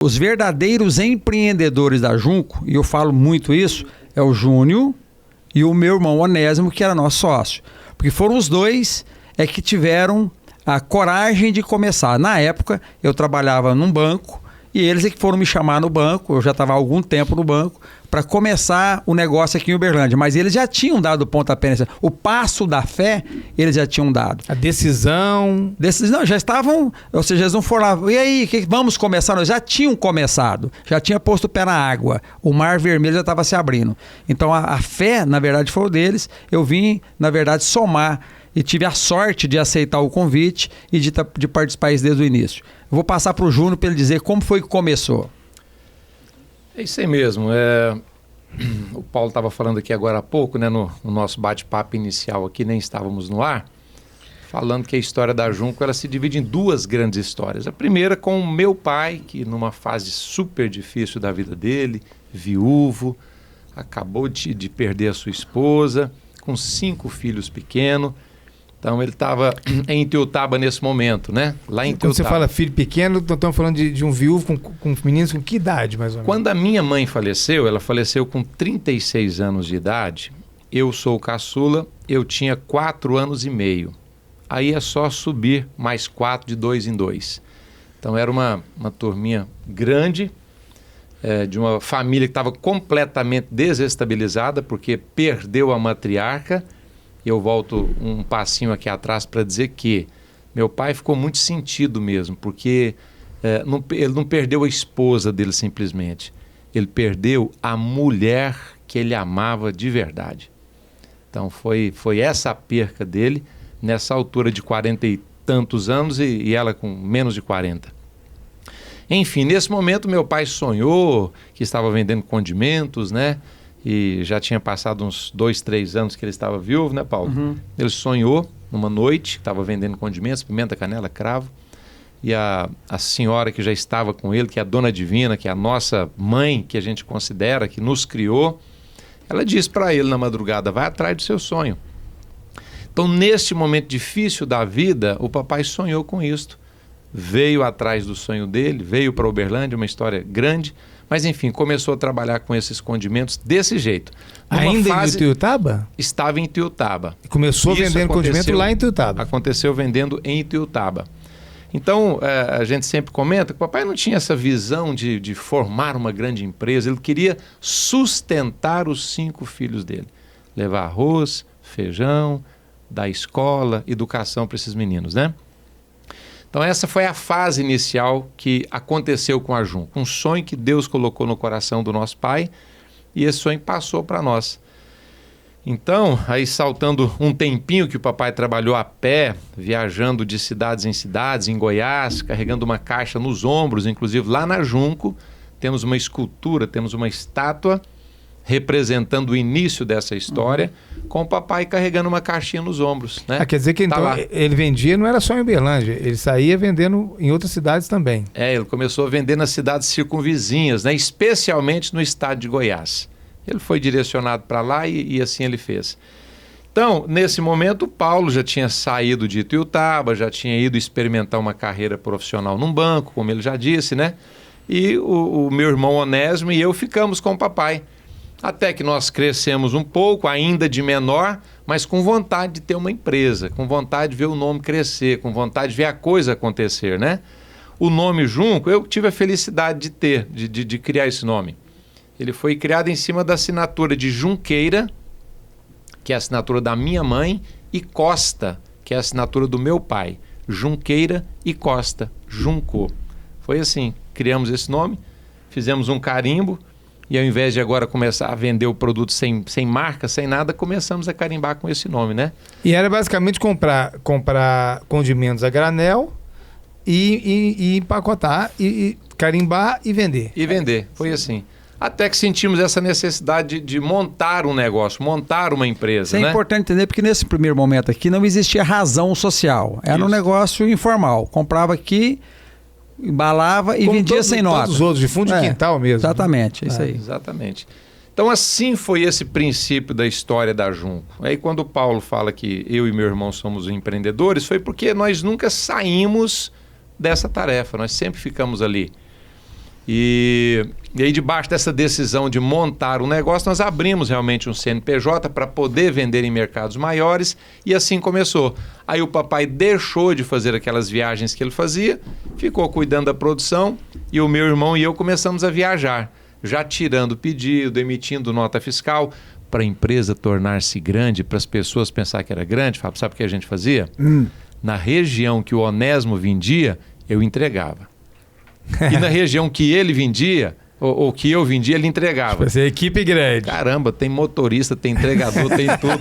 Os verdadeiros empreendedores da Junco, e eu falo muito isso, é o Júnior e o meu irmão Onésimo, que era nosso sócio. Porque foram os dois que tiveram a coragem de começar. Na época, eu trabalhava num banco e eles é que foram me chamar no banco, eu já estava há algum tempo no banco, para começar o negócio aqui em Uberlândia. Mas eles já tinham dado o pontapé. O passo da fé, eles já tinham dado. A decisão... Não, já estavam... Ou seja, eles não foram lá... E aí, vamos começar? Nós já tinham começado. Já tinha posto o pé na água. O mar vermelho já estava se abrindo. Então, a fé, na verdade, foi o deles. Eu vim, na verdade, somar. E tive a sorte de aceitar o convite e de participar desde o início. Eu vou passar para o Júnior para ele dizer como foi que começou. É isso aí mesmo. O Paulo estava falando aqui agora há pouco, né, no nosso bate-papo inicial aqui, nem estávamos no ar, falando que a história da Junco ela se divide em duas grandes histórias. A primeira com o meu pai, que numa fase super difícil da vida dele, viúvo, acabou de perder a sua esposa, com 5 filhos pequenos. Então ele estava em Ituiutaba nesse momento, né? Lá em Ituiutaba. Quando você fala filho pequeno, estamos falando de um viúvo com meninos com que idade, mais ou menos? Quando a minha mãe faleceu, ela faleceu com 36 anos de idade. Eu sou o caçula, eu tinha 4 anos e meio. Aí é só subir mais 4 de 2 em 2. Então era uma turminha grande, de uma família que estava completamente desestabilizada, porque perdeu a matriarca. Eu volto um passinho aqui atrás para dizer que meu pai ficou muito sentido mesmo, porque ele não perdeu a esposa dele simplesmente. Ele perdeu a mulher que ele amava de verdade. Então foi essa a perca dele, nessa altura de 40 e tantos anos e ela com menos de 40. Enfim, nesse momento meu pai sonhou que estava vendendo condimentos, né? E já tinha passado uns 2, 3 anos que ele estava viúvo, né, Paulo? Uhum. Ele sonhou numa noite, estava vendendo condimentos, pimenta, canela, cravo. E a senhora que já estava com ele, que é a Dona Divina, que é a nossa mãe, que a gente considera, que nos criou, ela disse para ele na madrugada, vai atrás do seu sonho. Então, neste momento difícil da vida, o papai sonhou com isto. Veio atrás do sonho dele, veio para Uberlândia, uma história grande, mas enfim, começou a trabalhar com esses condimentos desse jeito. Ainda em Ituiutaba? Estava em Ituiutaba. Começou vendendo condimento lá em Ituiutaba? Aconteceu vendendo em Ituiutaba. Então, a gente sempre comenta que o papai não tinha essa visão de formar uma grande empresa, ele queria sustentar os 5 filhos dele. Levar arroz, feijão, dar escola, educação para esses meninos, né? Então essa foi a fase inicial que aconteceu com a Junco, um sonho que Deus colocou no coração do nosso pai e esse sonho passou para nós. Então, aí saltando um tempinho que o papai trabalhou a pé, viajando de cidades em cidades, em Goiás, carregando uma caixa nos ombros, inclusive lá na Junco, temos uma escultura, temos uma estátua representando o início dessa história, com o papai carregando uma caixinha nos ombros, né? Quer dizer que então ele vendia, não era só em Uberlândia, ele saía vendendo em outras cidades também. Ele começou a vender nas cidades circunvizinhas, né? Especialmente no estado de Goiás. Ele foi direcionado para lá e assim ele fez. Então, nesse momento, o Paulo já tinha saído de Ituiutaba, já tinha ido experimentar uma carreira profissional num banco, como ele já disse, né? E o meu irmão Onésimo e eu ficamos com o papai. Até que nós crescemos um pouco, ainda de menor, mas com vontade de ter uma empresa, com vontade de ver o nome crescer, com vontade de ver a coisa acontecer, né? O nome Junco, eu tive a felicidade de ter, de criar esse nome. Ele foi criado em cima da assinatura de Junqueira, que é a assinatura da minha mãe, e Costa, que é a assinatura do meu pai. Junqueira e Costa, Junco. Foi assim, criamos esse nome, fizemos um carimbo, e ao invés de agora começar a vender o produto sem marca, sem nada, começamos a carimbar com esse nome, né? E era basicamente comprar condimentos a granel e empacotar, e carimbar e vender. E vender, foi assim. Até que sentimos essa necessidade de montar um negócio, montar uma empresa. Isso é importante entender, porque nesse primeiro momento aqui não existia razão social. Era um negócio informal. Comprava aqui, embalava e vendia sem nota. Todos os outros, de fundo de quintal mesmo. Exatamente, isso aí. Exatamente. Então assim foi esse princípio da história da Junco. Aí quando o Paulo fala que eu e meu irmão somos empreendedores, foi porque nós nunca saímos dessa tarefa, nós sempre ficamos ali. E aí, debaixo dessa decisão de montar um negócio, nós abrimos realmente um CNPJ para poder vender em mercados maiores, e assim começou. Aí o papai deixou de fazer aquelas viagens que ele fazia, ficou cuidando da produção, e o meu irmão e eu começamos a viajar, já tirando pedido, emitindo nota fiscal, para a empresa tornar-se grande, para as pessoas pensar que era grande. Fábio, sabe o que a gente fazia? Na região que o Onésimo vendia, eu entregava. E na região que ele vendia, ou que eu vendia, ele entregava. Vai ser equipe grande. Caramba, tem motorista, tem entregador, tem tudo.